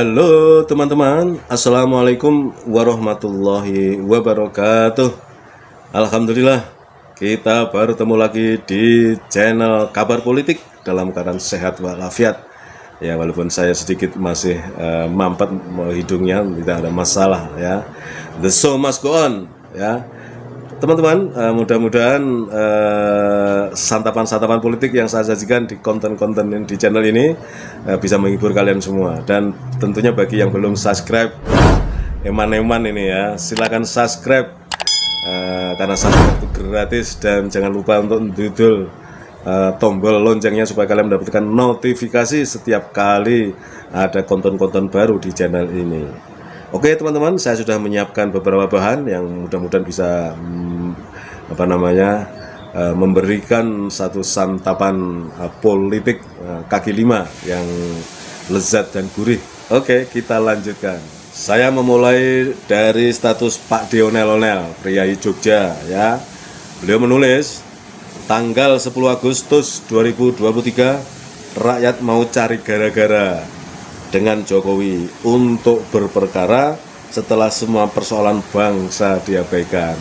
Halo teman-teman, Assalamualaikum warahmatullahi wabarakatuh. Alhamdulillah, kita bertemu lagi di channel Kabar Politik dalam keadaan sehat walafiat. Ya, walaupun saya sedikit masih mampet hidungnya, tidak ada masalah ya. The show must go on ya. Teman-teman, mudah-mudahan santapan-santapan politik yang saya sajikan di konten-konten di channel ini bisa menghibur kalian semua. Dan tentunya bagi yang belum subscribe, eman-eman ini ya, silakan subscribe karena subscribe itu gratis. Dan jangan lupa untuk dudul tombol loncengnya supaya kalian mendapatkan notifikasi setiap kali ada konten-konten baru di channel ini. Oke teman-teman, saya sudah menyiapkan beberapa bahan yang mudah-mudahan bisa memberikan satu santapan politik kaki lima yang lezat dan gurih. Oke, kita lanjutkan. Saya memulai dari status Pak Onel-Onel, priyayi Jogja ya. Beliau menulis, tanggal 10 Agustus 2023, rakyat mau cari gara-gara dengan Jokowi untuk berperkara setelah semua persoalan bangsa diabaikan.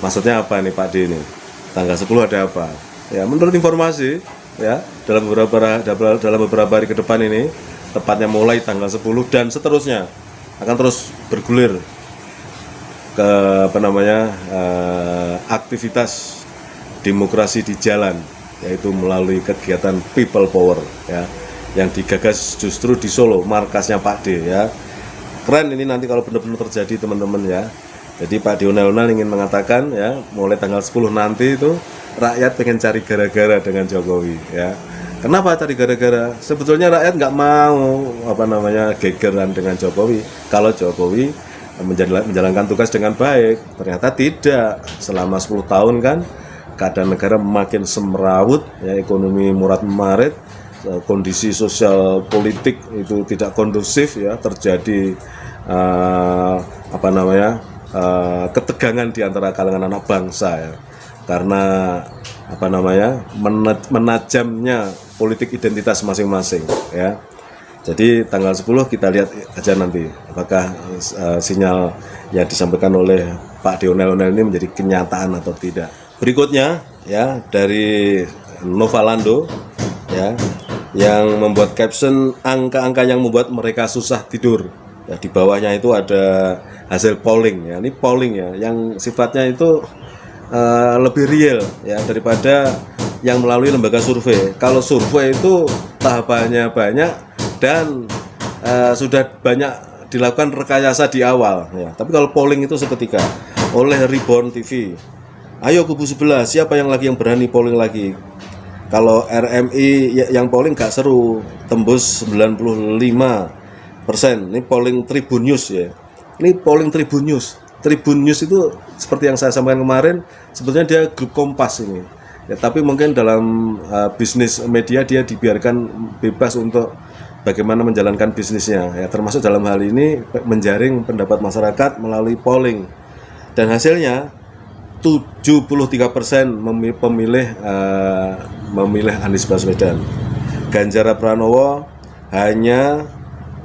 Maksudnya apa nih Pak D ini? Tanggal 10 ada apa? Ya, menurut informasi ya, dalam beberapa hari ke depan ini, tepatnya mulai tanggal 10 dan seterusnya akan terus bergulir ke aktivitas demokrasi di jalan, yaitu melalui kegiatan People Power ya, yang digagas justru di Solo, markasnya Pak D ya. Keren ini nanti kalau benar-benar terjadi teman-teman ya. Jadi Pak D Onel-Onel ingin mengatakan ya, mulai tanggal 10 nanti itu rakyat pengen cari gara-gara dengan Jokowi ya. Kenapa cari gara-gara? Sebetulnya rakyat nggak mau gegeran dengan Jokowi kalau Jokowi menjalankan tugas dengan baik. Ternyata tidak. Selama 10 tahun kan keadaan negara makin semrawut ya, ekonomi murat-marit, kondisi sosial politik itu tidak kondusif ya, terjadi ketegangan di antara kalangan anak bangsa ya, karena menajamnya politik identitas masing-masing ya. Jadi tanggal 10 kita lihat aja nanti apakah sinyal yang disampaikan oleh Pak Onel-Onel ini menjadi kenyataan atau tidak. Berikutnya ya, dari Novalando ya, yang membuat caption angka-angka yang membuat mereka susah tidur ya. Di bawahnya itu ada hasil polling ya, ini polling ya, yang sifatnya itu lebih real ya daripada yang melalui lembaga survei. Kalau survei itu tahapannya banyak dan sudah banyak dilakukan rekayasa di awal ya. Tapi kalau polling itu seketika oleh Reborn TV, ayo kubu sebelah, siapa yang berani polling lagi. Kalau RMI yang polling gak seru, tembus 95%. Ini polling Tribun News ya. Ini polling Tribun News. Tribun News itu seperti yang saya sampaikan kemarin, sebetulnya dia grup Kompas ini. Ya, tapi mungkin dalam bisnis media dia dibiarkan bebas untuk bagaimana menjalankan bisnisnya. Ya, termasuk dalam hal ini menjaring pendapat masyarakat melalui polling. Dan hasilnya 73% memilih Anies Baswedan. Ganjar Pranowo hanya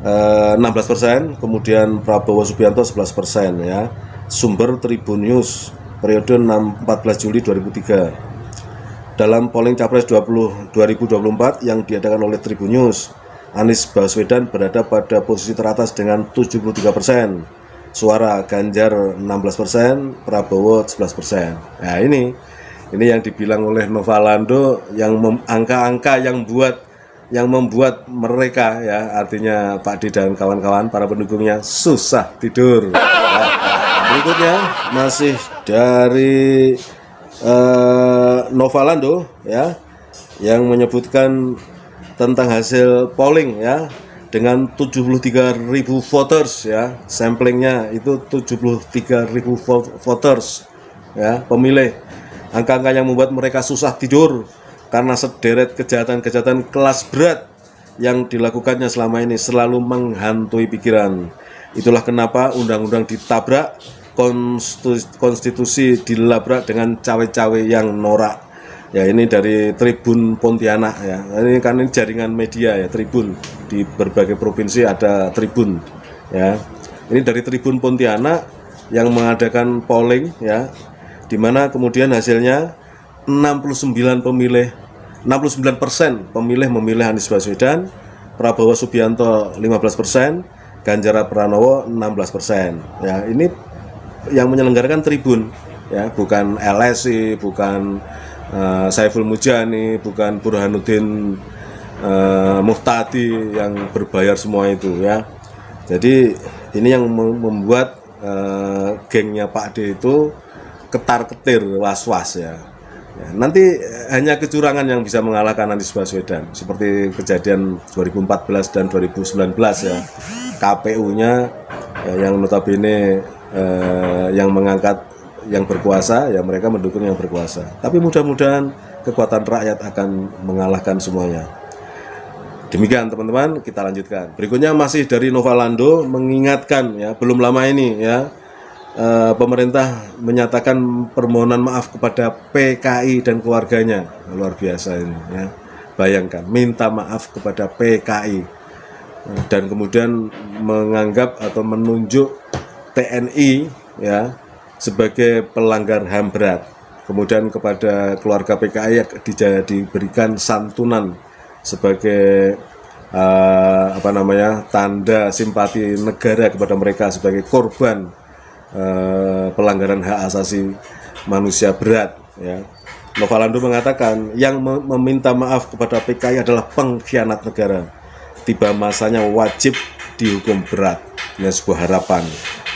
16%, kemudian Prabowo Subianto 11% ya. Sumber Tribun News periode 14 Juli 2003. Dalam polling Capres 2024 yang diadakan oleh Tribun News, Anies Baswedan berada pada posisi teratas dengan 73% suara, Ganjar 16%, Prabowo 11%. Nah ini yang dibilang oleh Novalando, yang angka-angka yang membuat mereka ya, artinya Pak D dan kawan-kawan para pendukungnya susah tidur. Nah, berikutnya masih dari Novalando ya, yang menyebutkan tentang hasil polling ya, dengan 73.000 voters ya, samplingnya itu 73.000 voters ya, pemilih. Angka-angka yang membuat mereka susah tidur karena sederet kejahatan-kejahatan kelas berat yang dilakukannya selama ini selalu menghantui pikiran. Itulah kenapa undang-undang ditabrak, konstitusi dilabrak dengan cawe-cawe yang norak. Ya ini dari Tribun Pontianak ya. Ini kan ini jaringan media ya, Tribun di berbagai provinsi ada Tribun ya. Ini dari Tribun Pontianak yang mengadakan polling ya, di mana kemudian hasilnya 69% pemilih memilih Anies Baswedan, Prabowo Subianto 15%, Ganjar Pranowo 16%. Ya, ini yang menyelenggarakan Tribun ya, bukan LSI, bukan Saiful Mujani, bukan Burhanuddin Muhtadi yang berbayar semua itu ya. Jadi ini yang membuat gengnya Pak D itu ketar-ketir, was-was ya. Ya, nanti hanya kecurangan yang bisa mengalahkan Anies Baswedan seperti kejadian 2014 dan 2019 ya. KPU-nya yang notabene yang mengangkat yang berkuasa, ya mereka mendukung yang berkuasa. Tapi mudah-mudahan kekuatan rakyat akan mengalahkan semuanya. Demikian teman-teman, kita lanjutkan. Berikutnya masih dari Novalando mengingatkan ya, belum lama ini ya, pemerintah menyatakan permohonan maaf kepada PKI dan keluarganya. Luar biasa ini ya. Bayangkan, minta maaf kepada PKI dan kemudian menganggap atau menunjuk TNI ya sebagai pelanggar HAM berat. Kemudian kepada keluarga PKI diberikan santunan sebagai tanda simpati negara kepada mereka sebagai korban pelanggaran hak asasi manusia berat ya. Novalando mengatakan yang meminta maaf kepada PKI adalah pengkhianat negara. Tiba masanya wajib dihukum berat. Ini sebuah harapan.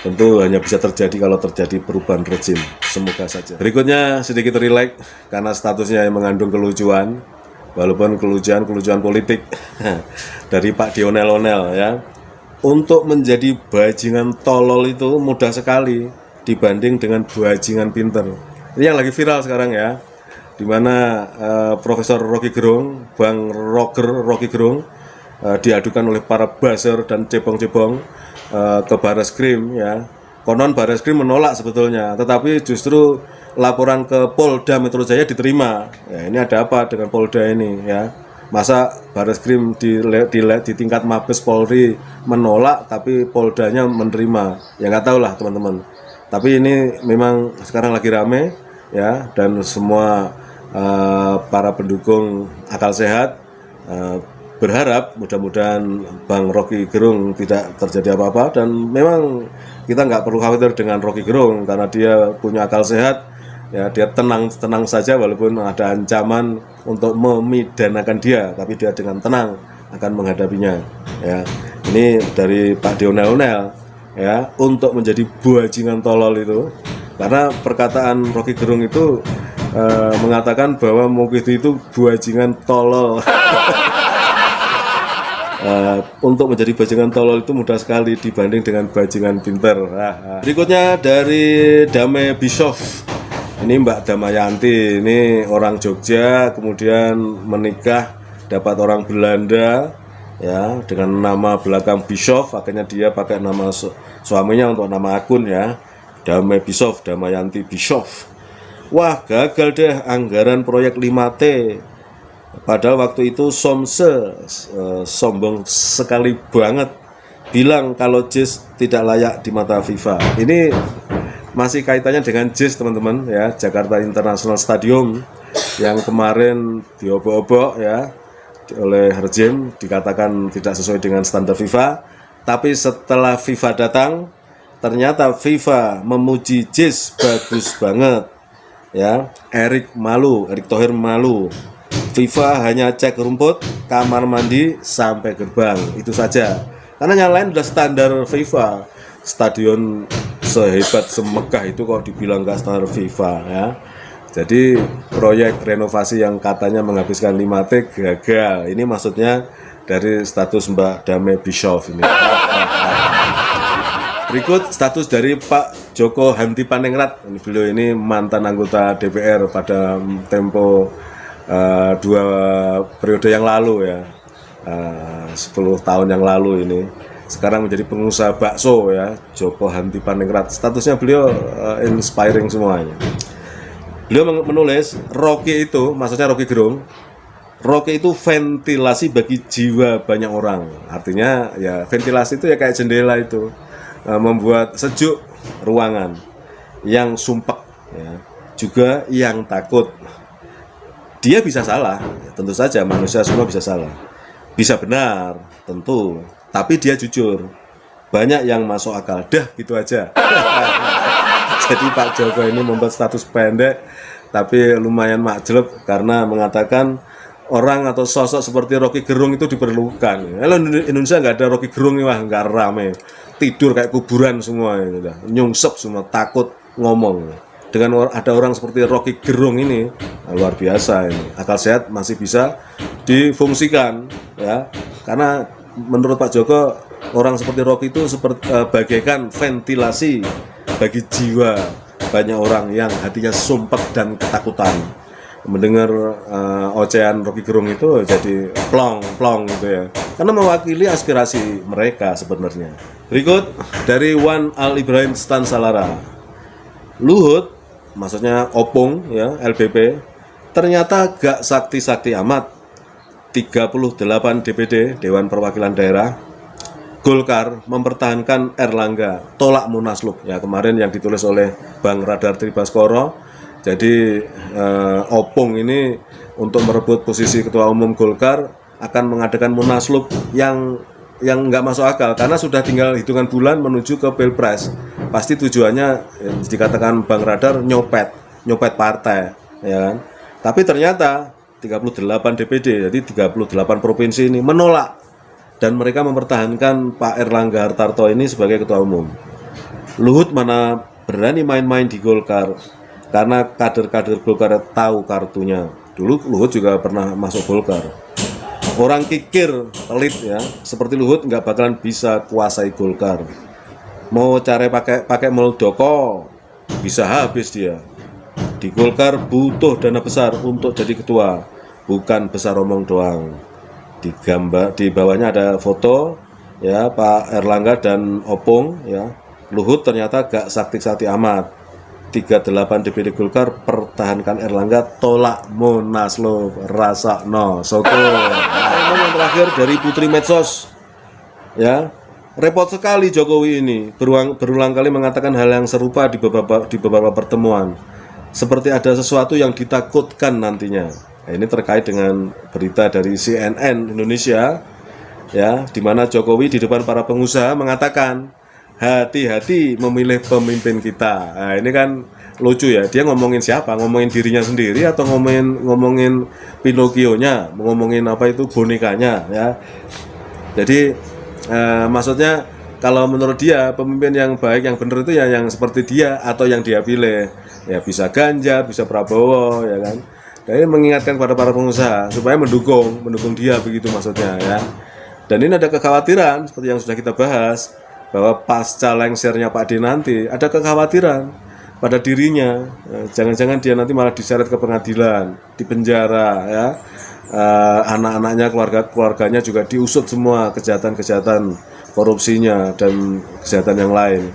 Tentu hanya bisa terjadi kalau terjadi perubahan rezim. Semoga saja. Berikutnya sedikit rileks karena statusnya yang mengandung kelucuan, walaupun kelucuan politik dari Pak Dionel ya. Untuk menjadi bajingan tolol itu mudah sekali dibanding dengan bajingan pinter. Ini yang lagi viral sekarang ya, dimana Profesor Rocky Gerung, Bang Rocky Gerung diadukan oleh para buzzer dan cebong-cebong ke Barreskrim ya. Konon Barreskrim menolak sebetulnya, tetapi justru laporan ke Polda Metro Jaya diterima. Ya, ini ada apa dengan Polda ini ya? Masa Barreskrim di tingkat Mabes Polri menolak, tapi Poldanya menerima? Ya nggak tahu lah teman-teman. Tapi ini memang sekarang lagi rame ya, dan semua para pendukung akal sehat berharap mudah-mudahan Bang Rocky Gerung tidak terjadi apa-apa, dan memang kita nggak perlu khawatir dengan Rocky Gerung karena dia punya akal sehat ya. Dia tenang saja walaupun ada ancaman untuk memidanakan dia, tapi dia dengan tenang akan menghadapinya ya. Ini dari Pak Dionel ya, untuk menjadi bajingan tolol itu, karena perkataan Rocky Gerung itu mengatakan bahwa Mukidi itu bajingan tolol. Untuk menjadi bajingan tolol itu mudah sekali dibanding dengan bajingan pinter. Berikutnya dari Dame Bischoff. Ini Mbak Damayanti, ini orang Jogja, kemudian menikah dapat orang Belanda ya, dengan nama belakang Bischoff. Akhirnya dia pakai nama suaminya untuk nama akun ya, Dame Bischoff, Damayanti Bischoff. Wah, gagal deh anggaran proyek 5T. Padahal waktu itu Somse sombong sekali banget bilang kalau JIS tidak layak di mata FIFA. Ini masih kaitannya dengan JIS teman-teman ya, Jakarta International Stadium yang kemarin diobok-obok ya oleh rezim, dikatakan tidak sesuai dengan standar FIFA. Tapi setelah FIFA datang, ternyata FIFA memuji JIS bagus banget ya. Erick Thohir malu. FIFA hanya cek rumput, kamar mandi, sampai gerbang, itu saja. Karena yang lain udah standar FIFA. Stadion sehebat semegah itu kok dibilang nggak standar FIFA ya. Jadi proyek renovasi yang katanya menghabiskan 5T gagal. Ini maksudnya dari status Mbak Dame Bischoff ini. Berikut status dari Pak Joko Hantipaningrat. Beliau ini mantan anggota DPR pada tempo 2 periode yang lalu ya, 10 tahun yang lalu ini. Sekarang menjadi pengusaha bakso ya, Joko Hantipaningrat. Statusnya beliau inspiring semuanya. Beliau menulis Rocky itu, maksudnya Rocky Gerung, Rocky itu ventilasi bagi jiwa banyak orang. Artinya ya ventilasi itu ya kayak jendela itu, membuat sejuk ruangan. Yang sumpek ya, juga yang takut. Dia bisa salah, tentu saja manusia semua bisa salah. Bisa benar, tentu, tapi dia jujur. Banyak yang masuk akal, dah gitu aja. Jadi Pak Joko ini membuat status pendek, tapi lumayan makjleb karena mengatakan orang atau sosok seperti Rocky Gerung itu diperlukan. Kalau Indonesia nggak ada Rocky Gerung, wah nggak rame. Tidur kayak kuburan semua, nyungsep semua, takut ngomong. Dengan ada orang seperti Rocky Gerung ini, luar biasa ini. Akal sehat masih bisa difungsikan, ya. Karena menurut Pak Joko, orang seperti Rocky itu seperti bagaikan ventilasi bagi jiwa banyak orang yang hatinya sumpek dan ketakutan. Mendengar ocehan Rocky Gerung itu jadi plong gitu ya. Karena mewakili aspirasi mereka sebenarnya. Berikut dari Wan Al Ibrahim Stan Salara. Luhut, maksudnya Opung ya, LBP, ternyata gak sakti-sakti amat. 38 DPD Dewan Perwakilan Daerah Golkar mempertahankan Erlangga, tolak Munaslup. Ya kemarin yang ditulis oleh Bang Radar Tribaskoro. Jadi Opung ini untuk merebut posisi Ketua Umum Golkar akan mengadakan Munaslup yang nggak masuk akal karena sudah tinggal hitungan bulan menuju ke Pilpres. Pasti tujuannya dikatakan Bang Radar nyopet partai, ya kan? Tapi ternyata 38 DPD, jadi 38 provinsi ini menolak dan mereka mempertahankan Pak Erlangga Hartarto ini sebagai Ketua Umum. Luhut mana berani main-main di Golkar karena kader-kader Golkar tahu kartunya. Dulu Luhut juga pernah masuk Golkar. Orang kikir, pelit ya, seperti Luhut nggak bakalan bisa kuasai Golkar. Mau cari pakai Muldoko, bisa habis dia. Di Golkar butuh dana besar untuk jadi ketua, bukan besar omong doang. Di bawahnya ada foto ya Pak Erlangga dan Opung ya. Luhut ternyata gak sakti-sakti amat. 38 DPD Golkar pertahankan Erlangga, tolak Munaslup, rasa no soko. Nah, yang terakhir dari Putri Medsos ya, repot sekali Jokowi ini berulang kali mengatakan hal yang serupa di beberapa pertemuan, seperti ada sesuatu yang ditakutkan nantinya. Nah, ini terkait dengan berita dari CNN Indonesia ya, di mana Jokowi di depan para pengusaha mengatakan hati-hati memilih pemimpin kita. Nah, ini kan lucu ya, dia ngomongin siapa? Ngomongin dirinya sendiri atau ngomongin Pinocchio-nya, ngomongin apa itu bonekanya ya. Jadi maksudnya kalau menurut dia pemimpin yang baik, yang benar itu ya yang seperti dia atau yang dia pilih. Ya bisa Ganjar, bisa Prabowo ya kan. Jadi mengingatkan kepada para pengusaha supaya mendukung dia begitu maksudnya ya. Dan ini ada kekhawatiran seperti yang sudah kita bahas, bahwa pasca lengsernya Pak D nanti ada kekhawatiran pada dirinya, jangan-jangan dia nanti malah diseret ke pengadilan, di penjara ya, anak-anaknya, keluarganya juga diusut semua kejahatan korupsinya dan kejahatan yang lain.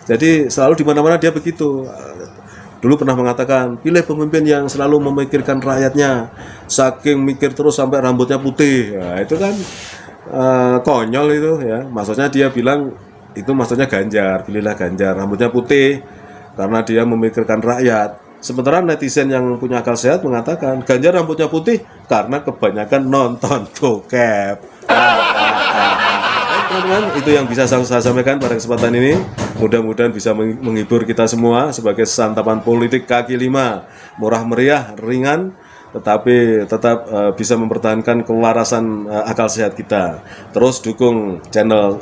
Jadi selalu di mana-mana dia begitu. Dulu pernah mengatakan pilih pemimpin yang selalu memikirkan rakyatnya, saking mikir terus sampai rambutnya putih. Nah, itu kan konyol itu ya. Maksudnya dia bilang itu maksudnya Ganjar, pilihlah Ganjar, rambutnya putih karena dia memikirkan rakyat. Sementara netizen yang punya akal sehat mengatakan Ganjar rambutnya putih karena kebanyakan nonton bokep. Teman-teman, itu yang bisa saya sampaikan pada kesempatan ini. Mudah-mudahan bisa menghibur kita semua sebagai santapan politik kaki lima, murah meriah, ringan, tetapi tetap bisa mempertahankan kewarasan akal sehat kita. Terus dukung channel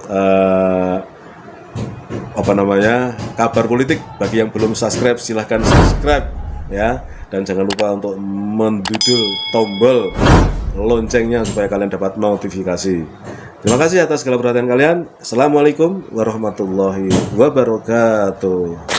Kabar Politik. Bagi yang belum subscribe silahkan subscribe ya, dan jangan lupa untuk mendudul tombol loncengnya supaya kalian dapat notifikasi. Terima kasih atas segala perhatian kalian. Assalamualaikum warahmatullahi wabarakatuh.